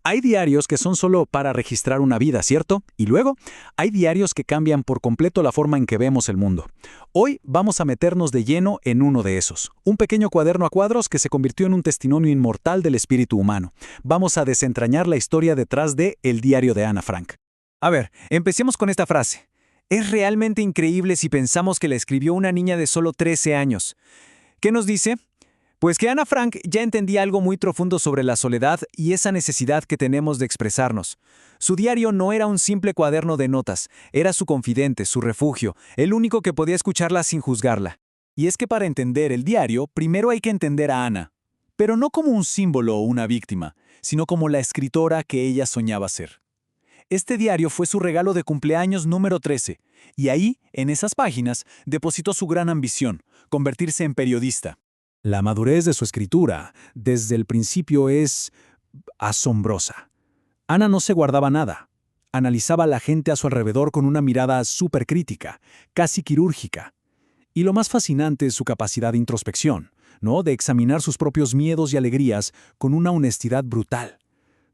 Hay diarios que son solo para registrar una vida, ¿cierto? Y luego, hay diarios que cambian por completo la forma en que vemos el mundo. Hoy vamos a meternos de lleno en uno de esos, un pequeño cuaderno a cuadros que se convirtió en un testimonio inmortal del espíritu humano. Vamos a desentrañar la historia detrás de El diario de Ana Frank. A ver, empecemos con esta frase. Es realmente increíble si pensamos que la escribió una niña de solo 13 años. ¿Qué nos dice? Pues que Ana Frank ya entendía algo muy profundo sobre la soledad y esa necesidad que tenemos de expresarnos. Su diario no era un simple cuaderno de notas, era su confidente, su refugio, el único que podía escucharla sin juzgarla. Y es que para entender el diario, primero hay que entender a Ana. Pero no como un símbolo o una víctima, sino como la escritora que ella soñaba ser. Este diario fue su regalo de cumpleaños número 13, y ahí, en esas páginas, depositó su gran ambición, convertirse en periodista. La madurez de su escritura, desde el principio, es asombrosa. Ana no se guardaba nada. Analizaba a la gente a su alrededor con una mirada súper crítica, casi quirúrgica. Y lo más fascinante es su capacidad de introspección, ¿no? De examinar sus propios miedos y alegrías con una honestidad brutal.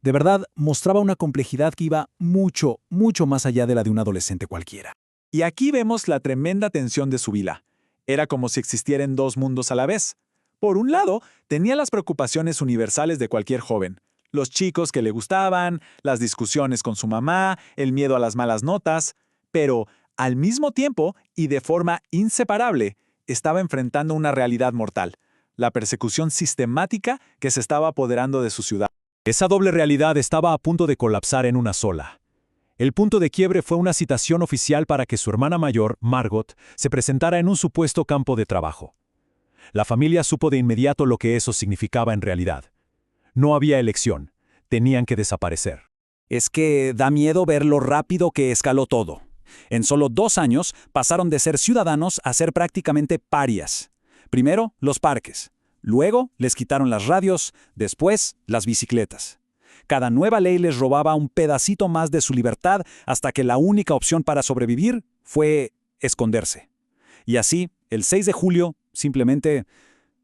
De verdad, mostraba una complejidad que iba mucho, mucho más allá de la de un adolescente cualquiera. Y aquí vemos la tremenda tensión de su vida. Era como si existieran dos mundos a la vez. Por un lado, tenía las preocupaciones universales de cualquier joven. Los chicos que le gustaban, las discusiones con su mamá, el miedo a las malas notas. Pero, al mismo tiempo, y de forma inseparable, estaba enfrentando una realidad mortal. La persecución sistemática que se estaba apoderando de su ciudad. Esa doble realidad estaba a punto de colapsar en una sola. El punto de quiebre fue una citación oficial para que su hermana mayor, Margot, se presentara en un supuesto campo de trabajo. La familia supo de inmediato lo que eso significaba en realidad. No había elección, tenían que desaparecer. Es que da miedo ver lo rápido que escaló todo. En solo 2 años pasaron de ser ciudadanos a ser prácticamente parias. Primero, los parques. Luego, les quitaron las radios, después, las bicicletas. Cada nueva ley les robaba un pedacito más de su libertad hasta que la única opción para sobrevivir fue esconderse. Y así, el 6 de julio, simplemente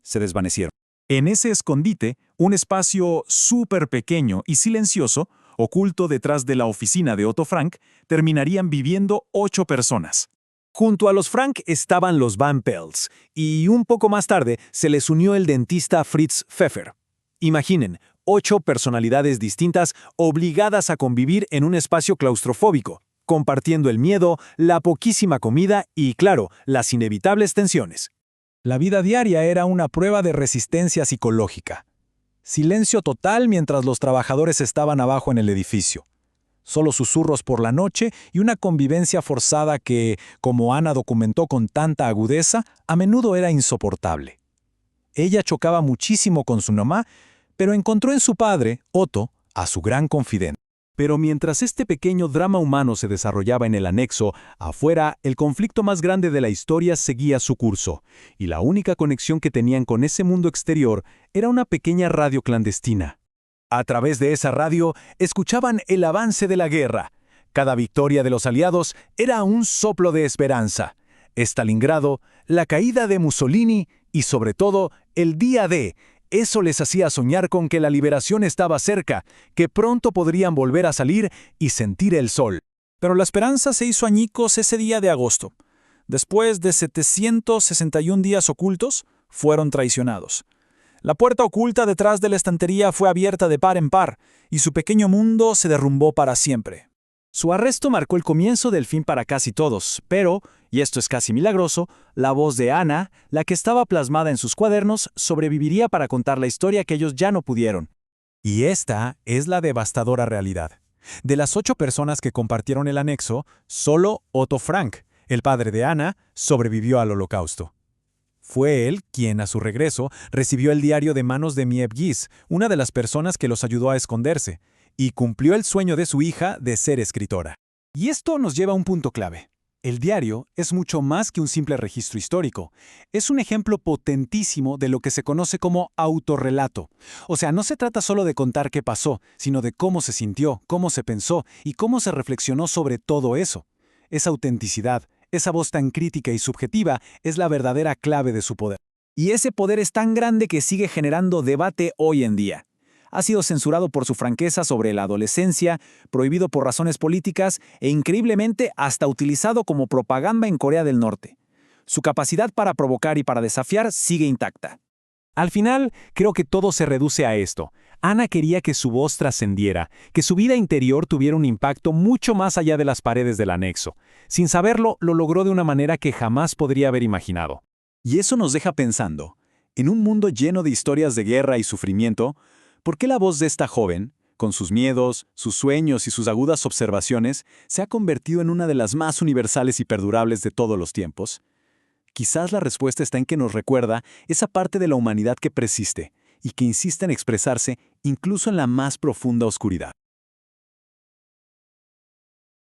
se desvanecieron. En ese escondite, un espacio súper pequeño y silencioso, oculto detrás de la oficina de Otto Frank, terminarían viviendo 8 personas. Junto a los Frank estaban los Van Pels, y un poco más tarde se les unió el dentista Fritz Pfeffer. Imaginen, 8 personalidades distintas obligadas a convivir en un espacio claustrofóbico, compartiendo el miedo, la poquísima comida y, claro, las inevitables tensiones. La vida diaria era una prueba de resistencia psicológica. Silencio total mientras los trabajadores estaban abajo en el edificio. Solo susurros por la noche y una convivencia forzada que, como Ana documentó con tanta agudeza, a menudo era insoportable. Ella chocaba muchísimo con su mamá, pero encontró en su padre, Otto, a su gran confidente. Pero mientras este pequeño drama humano se desarrollaba en el anexo, afuera, el conflicto más grande de la historia seguía su curso, y la única conexión que tenían con ese mundo exterior era una pequeña radio clandestina. A través de esa radio, escuchaban el avance de la guerra. Cada victoria de los aliados era un soplo de esperanza. Stalingrado, la caída de Mussolini y, sobre todo, el día D. Eso les hacía soñar con que la liberación estaba cerca, que pronto podrían volver a salir y sentir el sol. Pero la esperanza se hizo añicos ese día de agosto. Después de 761 días ocultos, fueron traicionados. La puerta oculta detrás de la estantería fue abierta de par en par, y su pequeño mundo se derrumbó para siempre. Su arresto marcó el comienzo del fin para casi todos, pero, y esto es casi milagroso, la voz de Ana, la que estaba plasmada en sus cuadernos, sobreviviría para contar la historia que ellos ya no pudieron. Y esta es la devastadora realidad. De las 8 personas que compartieron el anexo, solo Otto Frank, el padre de Ana, sobrevivió al Holocausto. Fue él quien, a su regreso, recibió el diario de manos de Miep Gies, una de las personas que los ayudó a esconderse, y cumplió el sueño de su hija de ser escritora. Y esto nos lleva a un punto clave. El diario es mucho más que un simple registro histórico. Es un ejemplo potentísimo de lo que se conoce como autorrelato. O sea, no se trata solo de contar qué pasó, sino de cómo se sintió, cómo se pensó y cómo se reflexionó sobre todo eso. Esa autenticidad, esa voz tan crítica y subjetiva es la verdadera clave de su poder. Y ese poder es tan grande que sigue generando debate hoy en día. Ha sido censurado por su franqueza sobre la adolescencia, prohibido por razones políticas e increíblemente hasta utilizado como propaganda en Corea del Norte. Su capacidad para provocar y para desafiar sigue intacta. Al final, creo que todo se reduce a esto. Ana quería que su voz trascendiera, que su vida interior tuviera un impacto mucho más allá de las paredes del anexo. Sin saberlo, lo logró de una manera que jamás podría haber imaginado. Y eso nos deja pensando, en un mundo lleno de historias de guerra y sufrimiento, ¿por qué la voz de esta joven, con sus miedos, sus sueños y sus agudas observaciones, se ha convertido en una de las más universales y perdurables de todos los tiempos? Quizás la respuesta está en que nos recuerda esa parte de la humanidad que persiste y que insiste en expresarse incluso en la más profunda oscuridad.